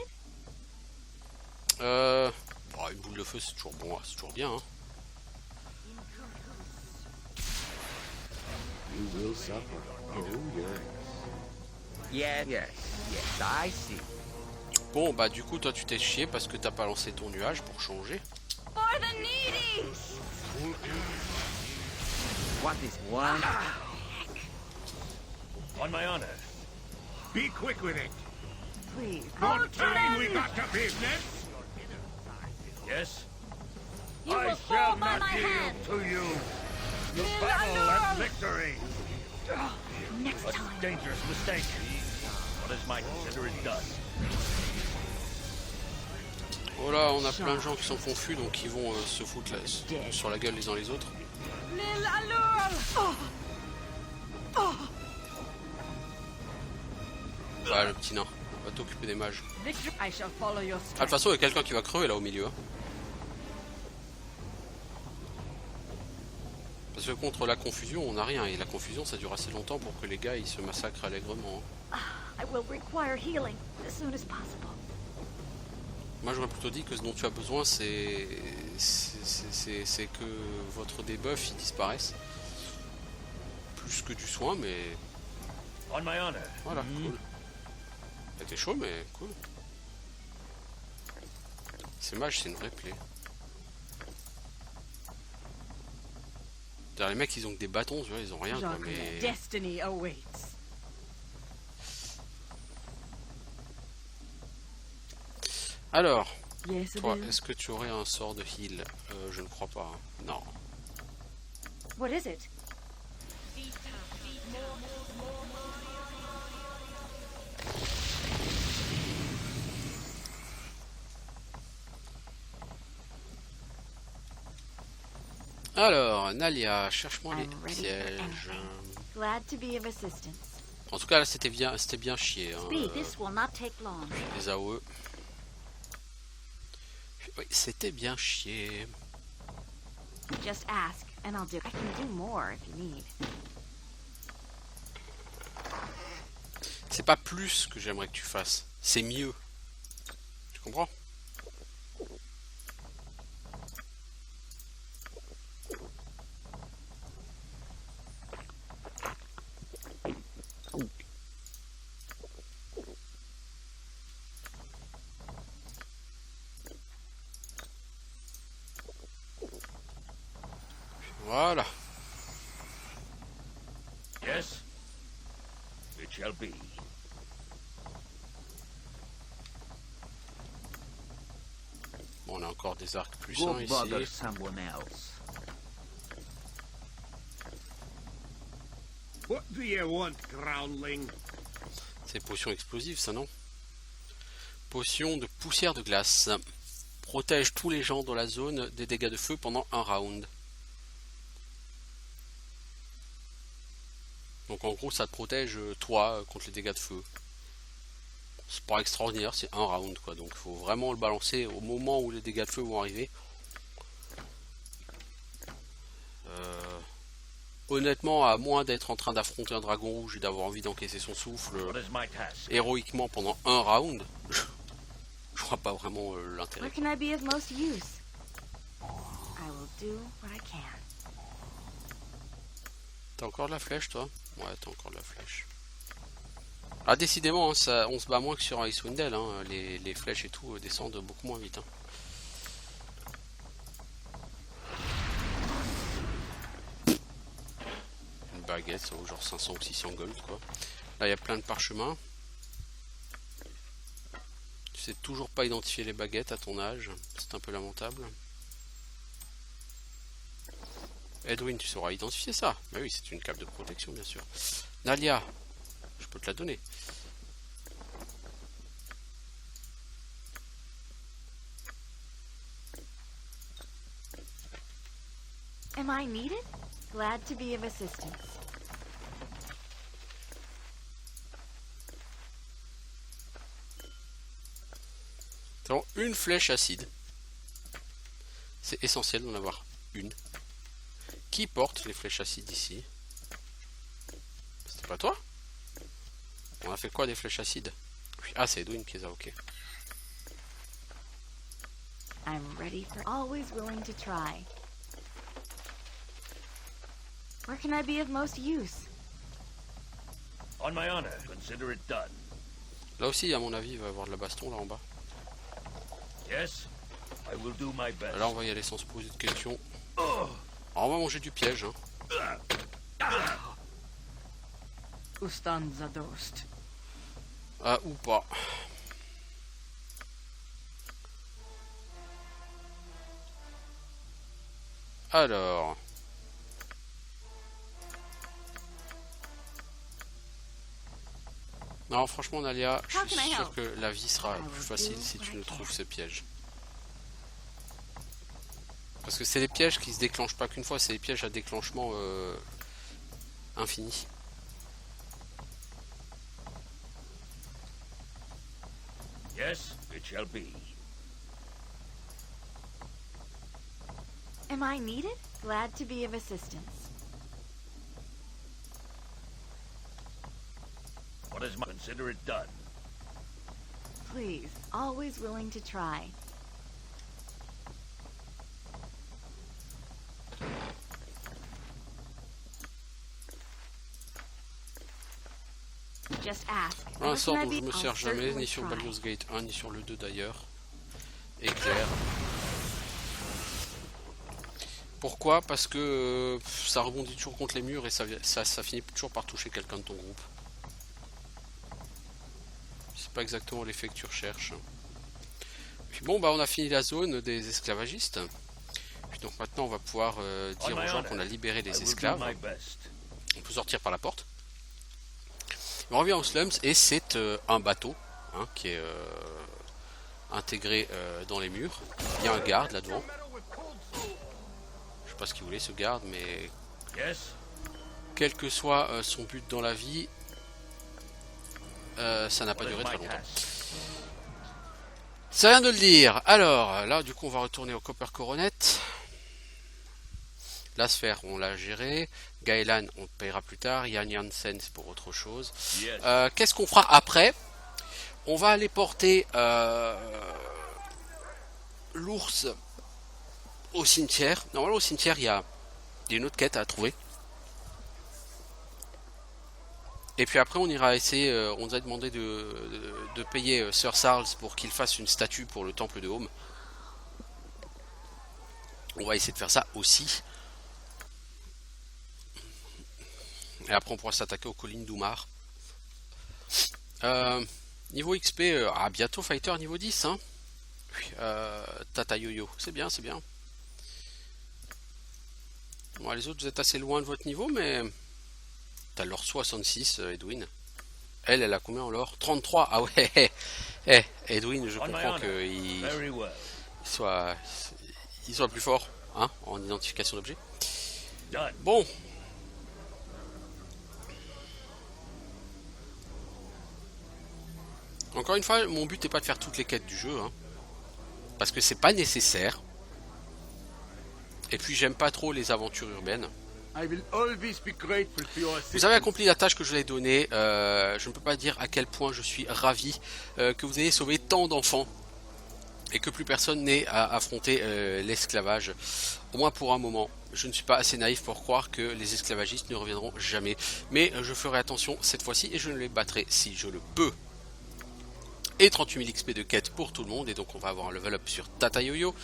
Bon, une boule de feu c'est toujours bon, c'est toujours bien. Hein. Yes, yes, I see. Bon bah du coup toi tu t'es chié parce que t'as pas lancé ton nuage pour changer. For the needy! What is one? On my honor. Be quick with it. Please. Good time we got to business. Yes. You I will shall fall by not my yield hand. to you. The battle and victory. Next A time. dangerous mistake. What is mine? Consider it done. Oh là, on a plein de gens qui sont confus donc ils vont se foutre sur la gueule les uns les autres. Lil Alul! Voilà le petit nain, va t'occuper des mages. Victor, I shall follow your Ah, de toute façon il y a quelqu'un qui va crever là au milieu. Hein. Parce que contre la confusion on n'a rien et la confusion ça dure assez longtemps pour que les gars ils se massacrent allègrement. Hein. I will require healing as soon as possible. Moi j'aurais plutôt dit que ce dont tu as besoin c'est que votre debuff il disparaisse. Plus que du soin mais On my honor. voilà, cool. T'es chaud mais cool. Ces mages c'est une vraie plaie. Les mecs ils ont que des bâtons, tu vois, ils ont rien quoi, mais... Destiny awaits. Alors, Yes, it toi, is. est-ce que tu aurais un sort de heal? Je ne crois pas. Hein. Non. What is it? Alors, Nalia, cherche-moi les I'm ready for pièges. Glad to be of assistance. En tout cas, là, c'était bien chié. Hein. Speak. This will not take long. Les AOE. Oui, c'était bien chié. Just ask, and I'll do. I can do more if you need. C'est pas plus que j'aimerais que tu fasses. C'est mieux. Tu comprends? Voilà. Yes. It shall be. Bon, on a encore des arcs plus Go sains bother ici. someone else. What do you want, groundling? C'est potion explosive, ça, non? Potion de poussière de glace. Protège tous les gens dans la zone des dégâts de feu pendant un round. Donc en gros, ça te protège toi contre les dégâts de feu. C'est pas extraordinaire, c'est un round quoi. Donc il faut vraiment le balancer au moment où les dégâts de feu vont arriver. Honnêtement, à moins d'être en train d'affronter un dragon rouge et d'avoir envie d'encaisser son souffle What is my task? héroïquement pendant un round, je vois pas vraiment l'intérêt. Where can I be of most use? I will do what I can. T'as encore de la flèche toi? Ouais, t'as encore de la flèche. Ah, décidément, hein, ça, on se bat moins que sur Icewind Dale, hein. Les flèches et tout descendent beaucoup moins vite. Hein. Une baguette, ça vaut genre 500 ou 600 gold, quoi. Là, il y a plein de parchemins. Tu sais toujours pas identifier les baguettes à ton âge, c'est un peu lamentable. Edwin, tu sauras identifier ça. Mais oui, c'est une cape de protection, bien sûr. Nalia, je peux te la donner. Am I needed? Glad to be of assistance. Nous avons une flèche acide. C'est essentiel d'en avoir une. Qui porte les flèches acides ici? C'était pas toi? On a fait quoi des flèches acides? Ah, c'est Edwin qui les a, ok. I'm ready for always willing to try. Where can I be of most use? On my honor, consider it done. Là aussi, à mon avis, il va y avoir de la baston là en bas. Yes, I will do my best. Là, on va y aller sans se poser de questions. Oh, on va manger du piège. Hein. Ustanza dost. Ah, ou pas. Alors. Non, franchement, Nalia, je suis sûr que la vie sera plus facile si tu ne trouves ces pièges. Parce que c'est les pièges qui se déclenchent pas qu'une fois, c'est les pièges à déclenchement infini. Yes, it shall be. Am I needed? Glad to be of assistance. What is my consider it done? Please, always willing to try. Just ask. Un sort dont je me sers jamais, ni sur Baldur's Gate 1, ni sur le 2 d'ailleurs. Éclair. Pourquoi? Parce que ça rebondit toujours contre les murs et ça finit toujours par toucher quelqu'un de ton groupe. C'est pas exactement l'effet que tu recherches. Puis bon, bah on a fini la zone des esclavagistes. Puis donc maintenant on va pouvoir dire aux gens qu'on a libéré les esclaves. On peut sortir par la porte. On revient aux slums et c'est un bateau hein, qui est intégré dans les murs. Il y a un garde là-devant. Je sais pas ce qu'il voulait ce garde, mais quel que soit son but dans la vie, ça n'a pas duré très longtemps. C'est rien de le dire. Alors là du coup on va retourner au Copper Coronet. La sphère on l'a géré. Gaëlan on payera plus tard. Yann Jansen c'est pour autre chose. Qu'est-ce qu'on fera après? On va aller porter l'ours au cimetière. Normalement au cimetière il y a une autre quête à trouver. Et puis après on ira essayer, on nous a demandé de payer Sir Sarles pour qu'il fasse une statue pour le temple de Home. On va essayer de faire ça aussi. Et après on pourra s'attaquer aux collines d'Oumar. Niveau XP, bientôt Fighter niveau 10 hein. Tata Yo-Yo, c'est bien, c'est bien. Bon, les autres vous êtes assez loin de votre niveau mais... T'as l'or 66 Edwin. Elle a combien en l'or? 33. Ah ouais. Edwin je comprends qu'il soit plus fort hein, en identification d'objets. Bon. Encore une fois, mon but n'est pas de faire toutes les quêtes du jeu, hein, parce que c'est pas nécessaire. Et puis j'aime pas trop les aventures urbaines. Vous avez accompli la tâche que je vous ai donnée. Je ne peux pas dire à quel point je suis ravi que vous ayez sauvé tant d'enfants. et que plus personne n'ait à affronter l'esclavage, au moins pour un moment. Je ne suis pas assez naïf pour croire que les esclavagistes ne reviendront jamais, mais je ferai attention cette fois-ci et je les battrai si je le peux. Et 38 000 XP de quête pour tout le monde, et donc on va avoir un level up sur Tata Yo-Yo.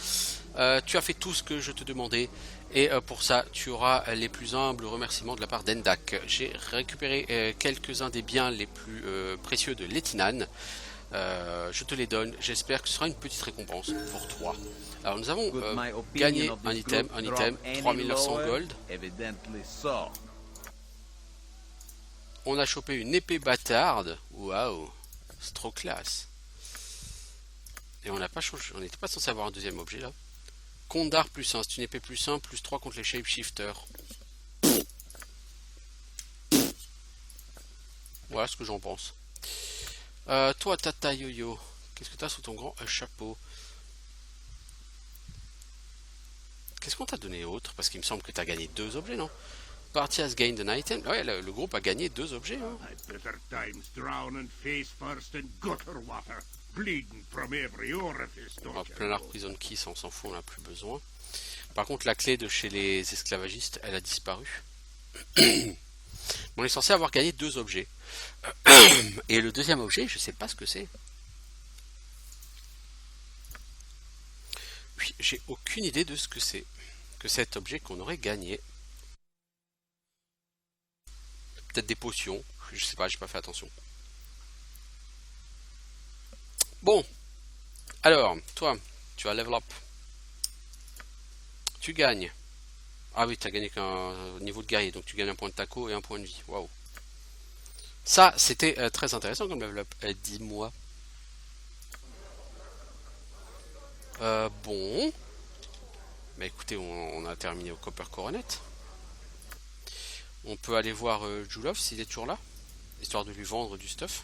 Tu as fait tout ce que je te demandais, et pour ça tu auras les plus humbles remerciements de la part d'Endak. J'ai récupéré quelques-uns des biens les plus précieux de Letinan. Je te les donne, j'espère que ce sera une petite récompense pour toi. Alors nous avons gagné un item, 3900 gold. On a chopé une épée bâtarde, waouh, c'est trop classe. Et on n'a pas changé, on n'était pas censé avoir un deuxième objet là. Kondar plus 1, c'est une épée plus 1, plus 3 contre les shapeshifters. Voilà ce que j'en pense. Toi, Tata Yo-Yo, qu'est-ce que tu as sous ton grand chapeau? Qu'est-ce qu'on t'a donné autre? Parce qu'il me semble que tu as gagné 2 objets, non? Party has gained an item. Ouais, le groupe a gagné 2 objets. Hein. Better times drown and face first in gutter water, bleeding from every orifice. Plein l'arc prison key, ça on s'en fout, on n'a plus besoin. Par contre, la clé de chez les esclavagistes, elle a disparu. On est censé avoir gagné 2 objets. Et le deuxième objet, je sais pas ce que c'est. Oui, j'ai aucune idée de ce que c'est. Que cet objet qu'on aurait gagné. Peut-être des potions. Je sais pas, j'ai pas fait attention. Bon. Alors, toi, tu as level up. Tu gagnes. Ah oui, tu as gagné qu'un niveau de guerrier, donc tu gagnes un point de taco et un point de vie. Waouh. Ça, c'était très intéressant comme level up. Dis-moi. Bon. Bah écoutez, on a terminé au Copper Coronet. On peut aller voir Julov s'il est toujours là, histoire de lui vendre du stuff.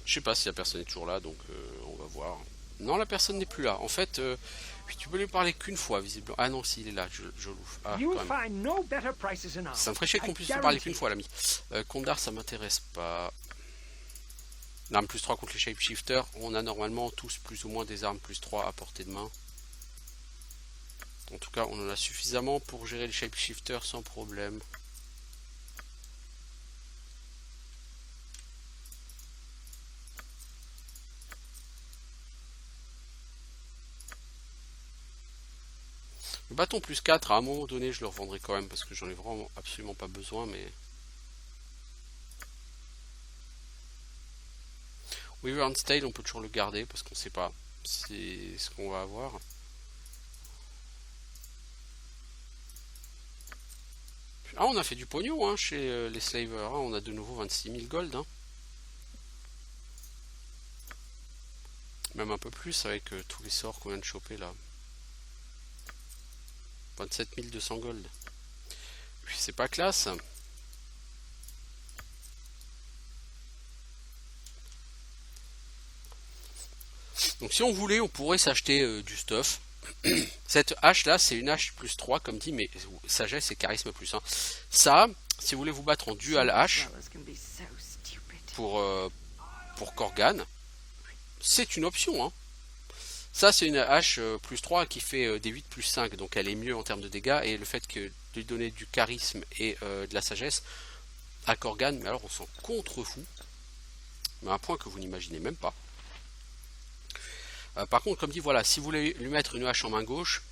Je sais pas si la personne est toujours là, donc on va voir. Non, la personne n'est plus là. En fait, tu peux lui parler qu'une fois, visiblement. Ah non, s'il est là, je l'ouvre. Ah, ça me ferait chier qu'on puisse lui parler qu'une fois, l'ami. Kondar, ça m'intéresse pas. L'arme plus 3 contre les shapeshifters. On a normalement tous plus ou moins des armes plus 3 à portée de main. En tout cas, on en a suffisamment pour gérer les shapeshifters sans problème. Le bâton plus 4, à un moment donné, je le revendrai quand même parce que j'en ai vraiment absolument pas besoin, mais... Wyvern's Tail, on peut toujours le garder parce qu'on sait pas c'est ce qu'on va avoir. Ah, on a fait du pognon hein, chez les slavers, hein. On a de nouveau 26 000 gold. Hein. Même un peu plus avec tous les sorts qu'on vient de choper là. 27 200 gold. C'est pas classe. Donc si on voulait, on pourrait s'acheter du stuff. Cette hache là, c'est une hache plus 3 comme dit, mais sagesse et charisme plus 1. Ça, si vous voulez vous battre en dual hache pour Korgan, c'est une option. Hein. Ça, c'est une hache plus 3 qui fait des 8 plus 5, donc elle est mieux en termes de dégâts. Et le fait que de lui donner du charisme et de la sagesse à Korgan, mais alors on s'en contrefout. Mais à un point que vous n'imaginez même pas. Par contre, comme dit, voilà, si vous voulez lui mettre une hache en main gauche,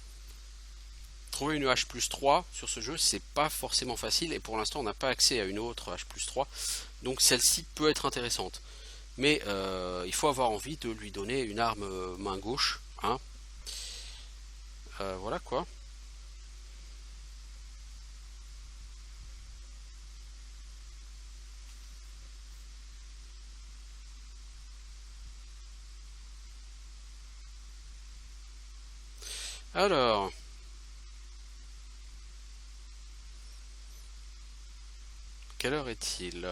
trouver une hache plus 3 sur ce jeu, c'est pas forcément facile. Et pour l'instant, on n'a pas accès à une autre hache plus 3. Donc celle-ci peut être intéressante. Mais il faut avoir envie de lui donner une arme main gauche. Hein. Voilà quoi. Alors... Quelle heure est-il?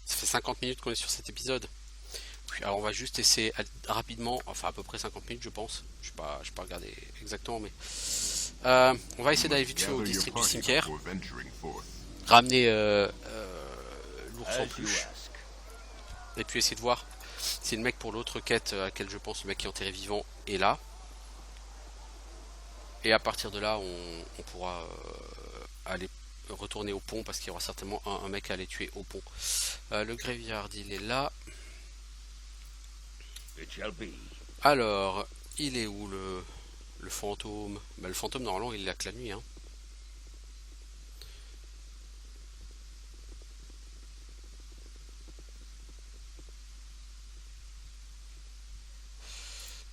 Ça fait 50 minutes qu'on est sur cet épisode. Alors on va juste essayer rapidement, enfin à peu près 50 minutes je pense. Je n'ai pas regardé exactement, mais... on va essayer d'aller vite fait au district du cimetière. Ramener l'ours en As you peluche. ask. Et puis essayer de voir si le mec pour l'autre quête à laquelle je pense, le mec qui est enterré vivant, est là. Et à partir de là, on pourra aller retourner au pont parce qu'il y aura certainement un mec à aller tuer au pont. Le graveyard, il est là. It shall be. Alors, il est où le fantôme? Bah, le fantôme, normalement, il est là que la nuit. Hein.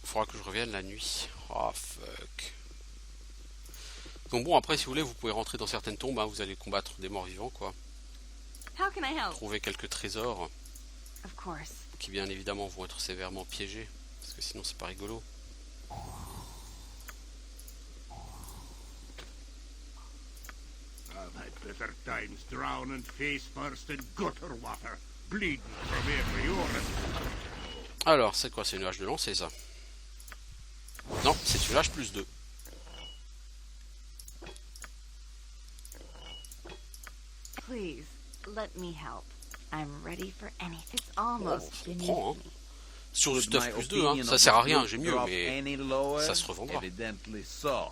Il faudra que je revienne la nuit. Oh fuck. Donc bon, après, si vous voulez, vous pouvez rentrer dans certaines tombes. Hein, vous allez combattre des morts vivants, quoi. How can I help? Trouver quelques trésors Of course. qui, bien évidemment, vont être sévèrement piégés. Parce que sinon, c'est pas rigolo. I've had better times drowning face first in gutter water, bleeding from every orifice. Alors, c'est quoi? C'est une hache de lancer, ça? Non, c'est une hache plus 2. Please, let me help. I'm ready for anything. It's Bon, almost je beneath prends, hein. me. Sur le Could stuff my plus 2, hein. opinion Ça of sert à this rien, look j'ai mieux, drop mais any lower? ça se revendra. Evidently so.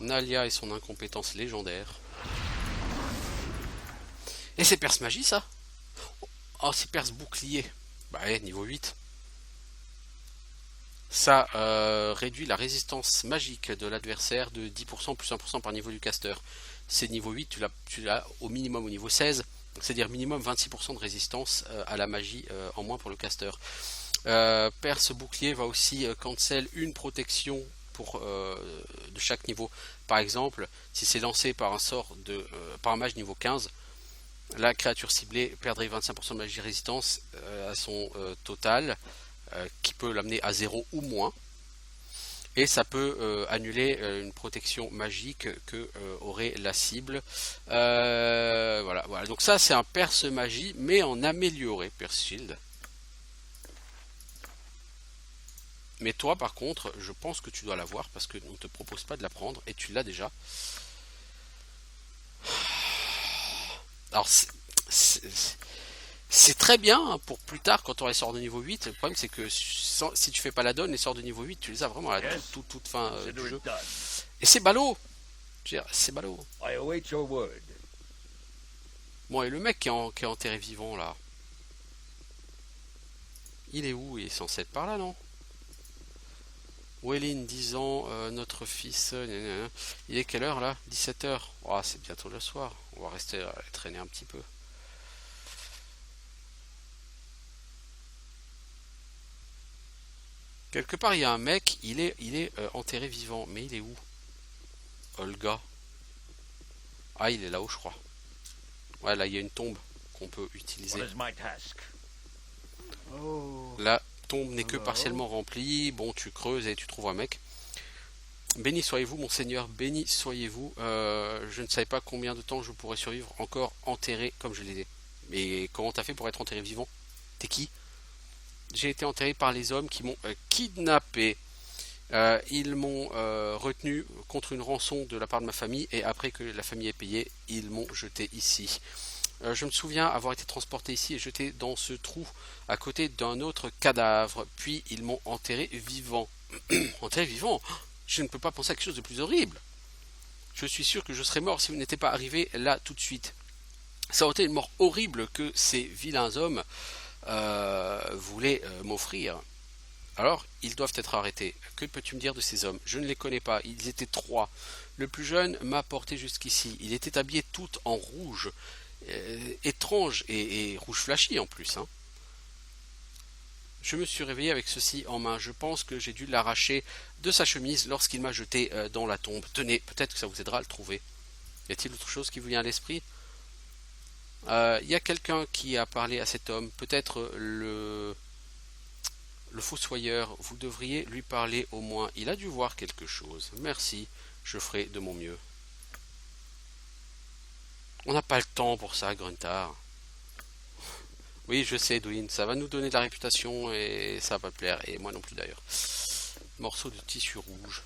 Nalia et son incompétence légendaire. Et c'est perce magie, ça? Oh, c'est perce bouclier. Bah ouais, niveau 8. Ça réduit la résistance magique de l'adversaire de 10% plus 1% par niveau du caster. C'est niveau 8, tu l'as au minimum au niveau 16. C'est-à-dire minimum 26% de résistance à la magie en moins pour le caster. Perce bouclier va aussi cancel une protection pour, de chaque niveau. Par exemple, si c'est lancé par un sort par un mage niveau 15, la créature ciblée perdrait 25% de magie résistance à son total, qui peut l'amener à 0 ou moins. Et ça peut annuler une protection magique que aurait la cible. Voilà. Donc ça, c'est un perce magie, mais en amélioré, perce shield. Mais toi, par contre, je pense que tu dois l'avoir parce qu'on ne te propose pas de la prendre et tu l'as déjà. Alors, c'est très bien hein, pour plus tard quand on aura les sorts de niveau 8. Le problème, c'est que si tu fais pas la donne, les sorts de niveau 8, tu les as vraiment à la toute fin du Consider jeu. it done. Et c'est ballot! Je veux dire, c'est ballot. I await your word. Bon, et le mec qui est enterré vivant là, il est où? Il est censé être par là, non? Wellin, 10 ans, notre fils. Il est quelle heure là? 17h. Oh, c'est bientôt le soir. On va rester traîner un petit peu. Quelque part, il y a un mec, il est enterré vivant. Mais il est où? Olga. Ah, il est là-haut, je crois. Ouais, là, il y a une tombe qu'on peut utiliser. What is my task? La tombe n'est que partiellement remplie. Bon, tu creuses et tu trouves un mec. Béni soyez-vous, mon seigneur, béni soyez-vous. Je ne savais pas combien de temps je pourrais survivre encore enterré comme je l'étais. Mais comment t'as fait pour être enterré vivant? T'es qui? J'ai été enterré par les hommes qui m'ont kidnappé. Ils m'ont retenu contre une rançon de la part de ma famille et après que la famille ait payé, ils m'ont jeté ici. Je me souviens avoir été transporté ici et jeté dans ce trou à côté d'un autre cadavre. Puis ils m'ont enterré vivant. Enterré vivant? Je ne peux pas penser à quelque chose de plus horrible. Je suis sûr que je serais mort si vous n'étiez pas arrivé là tout de suite. Ça aurait été une mort horrible que ces vilains hommes voulaient m'offrir. Alors, ils doivent être arrêtés. Que peux-tu me dire de ces hommes? Je ne les connais pas. Ils étaient 3. Le plus jeune m'a porté jusqu'ici. Il était habillé tout en rouge. Étrange et rouge flashy en plus. Hein. Je me suis réveillé avec ceci en main. Je pense que j'ai dû l'arracher de sa chemise lorsqu'il m'a jeté dans la tombe. Tenez, peut-être que ça vous aidera à le trouver. Y a-t-il autre chose qui vous vient à l'esprit? Il y a quelqu'un qui a parlé à cet homme. Peut-être le fossoyeur. Vous devriez lui parler au moins. Il a dû voir quelque chose. Merci. Je ferai de mon mieux. On n'a pas le temps pour ça, Gruntar. Oui, je sais, Edwin, ça va nous donner de la réputation et ça va pas te plaire, et moi non plus d'ailleurs. Morceau de tissu rouge.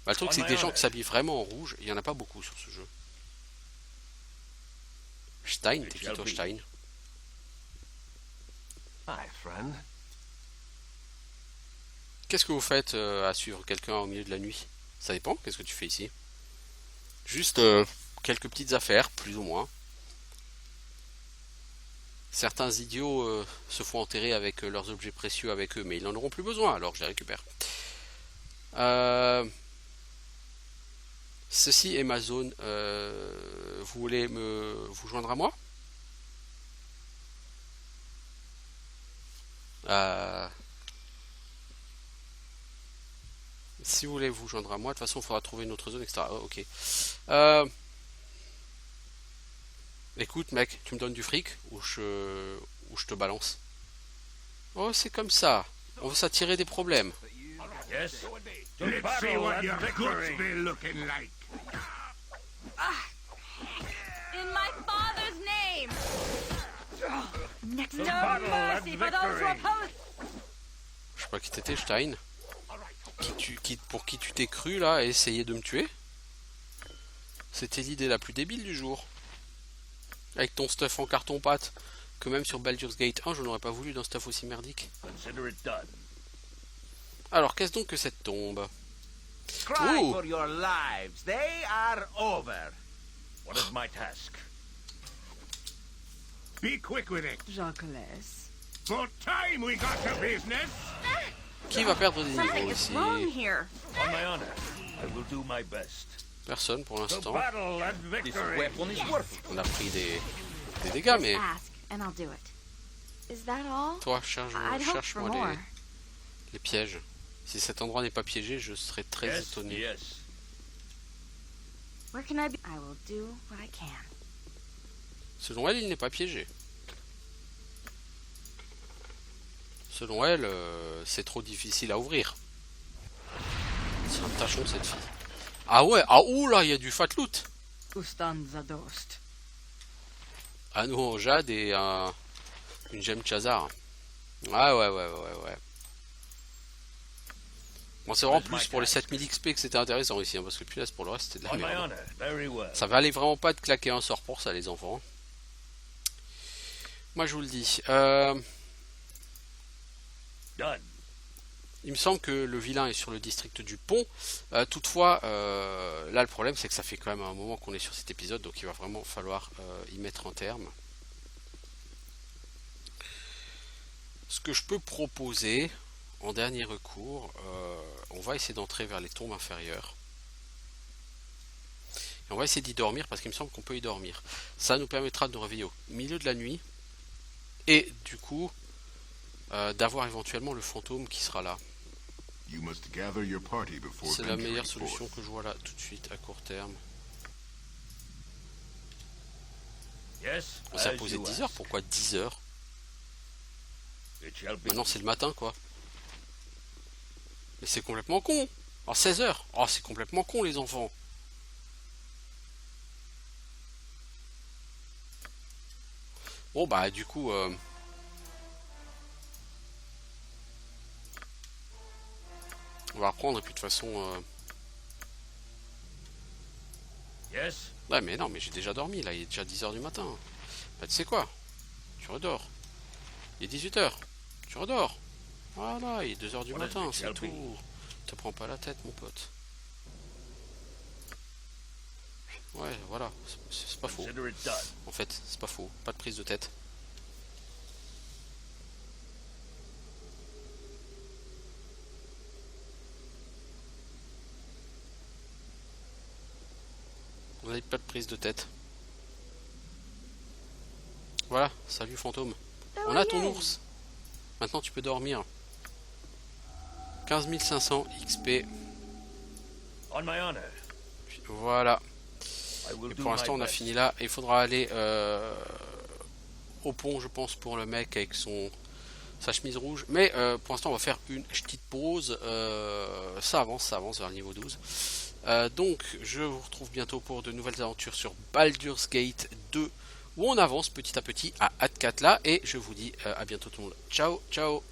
Bah, le truc, c'est que des gens qui s'habillent vraiment en rouge, il n'y en a pas beaucoup sur ce jeu. Stein, t'es qui toi, Stein? Hi, friend. Qu'est-ce que vous faites à suivre quelqu'un au milieu de la nuit? Ça dépend, qu'est-ce que tu fais ici? Juste quelques petites affaires, plus ou moins. Certains idiots se font enterrer avec leurs objets précieux avec eux, mais ils n'en auront plus besoin, alors je les récupère. Ceci est ma zone. Vous voulez vous joindre à moi? Si vous voulez vous joindre à moi, de toute façon, il faudra trouver une autre zone, etc. Oh, ok. Écoute, mec, tu me donnes du fric ou je te balance? Oh, c'est comme ça. On veut s'attirer des problèmes. Yes. To Let's see battle what and your guts victory. be looking like. In my father's name! Next To No battle mercy and for those who victory. oppose! Je sais pas qui t'étais, Stein. Pour qui tu t'es cru là et essayer de me tuer? C'était l'idée la plus débile du jour. Avec ton stuff en carton-pâte, que même sur Baldur's Gate 1, je n'aurais pas voulu d'un stuff aussi merdique. Consider it done. Alors, qu'est-ce donc que cette tombe? Cry Ooh. for your lives. They are over. What is my task? Be quick with it. Jacques laisse. For time we got to business. Qui va perdre des Something niveaux is ici? wrong here. On my honor, I will do my best. Personne pour To l'instant. battle and This victory. weapon is worth it. On a pris des dégâts, mais Ask, and I'll do it. Is that all? toi, I'd hope for cherche-moi more. les pièges. Si cet endroit n'est pas piégé, je serais très Yes, étonné. yes. Where can I be? I will do what I can. Selon elle, il n'est pas piégé. Selon elle, c'est trop difficile à ouvrir. C'est un tachon cette fille. Ah ouais, ah ouh là, il y a du fat loot. Ustanza dost. Anneau en jade et une gemme Chazar. Ouais. Bon, c'est vraiment plus pour les 7000 XP que c'était intéressant ici, hein, parce que punaise, pour le reste, c'était de la On my merde. honor, very well. Ça valait vraiment pas de claquer un sort pour ça, les enfants. Moi, je vous le dis. Done. Il me semble que le vilain est sur le district du pont. Toutefois, là, le problème, c'est que ça fait quand même un moment qu'on est sur cet épisode, donc il va vraiment falloir y mettre un terme. Ce que je peux proposer, en dernier recours, on va essayer d'entrer vers les tombes inférieures. Et on va essayer d'y dormir, parce qu'il me semble qu'on peut y dormir. Ça nous permettra de nous réveiller au milieu de la nuit. Et du coup, d'avoir éventuellement le fantôme qui sera là. C'est la meilleure solution que je vois là tout de suite à court terme. Yes. On s'est as posé you 10 asked. heures, pourquoi 10 heures? It shall be. Maintenant c'est le matin quoi. Mais c'est complètement con. En 16 heures. Oh c'est complètement con les enfants. Bon bah du coup on va reprendre et puis de toute façon Yes. ouais mais non mais j'ai déjà dormi là, il est déjà 10 heures du matin. Bah tu sais quoi? Tu redors. Il est 18 heures. Tu redors. Voilà, il est 2 heures du Voilà, matin, c'est c'est calme. tout. Te prends pas la tête mon pote. Ouais voilà, c'est pas faux. Consider it done. En fait, c'est pas faux, pas de prise de tête. Vous n'avez pas de prise de tête. Voilà, salut fantôme. On a ton ours. Maintenant tu peux dormir. 15 500 XP. On my honor, Voilà. I will Et do pour l'instant my on a best. fini là. Il faudra aller au pont je pense pour le mec avec sa chemise rouge. Mais pour l'instant on va faire une petite pause. Ça avance vers le niveau 12. Donc je vous retrouve bientôt pour de nouvelles aventures sur Baldur's Gate 2 où on avance petit à petit à Atkatla et je vous dis à bientôt tout le monde. Ciao ciao.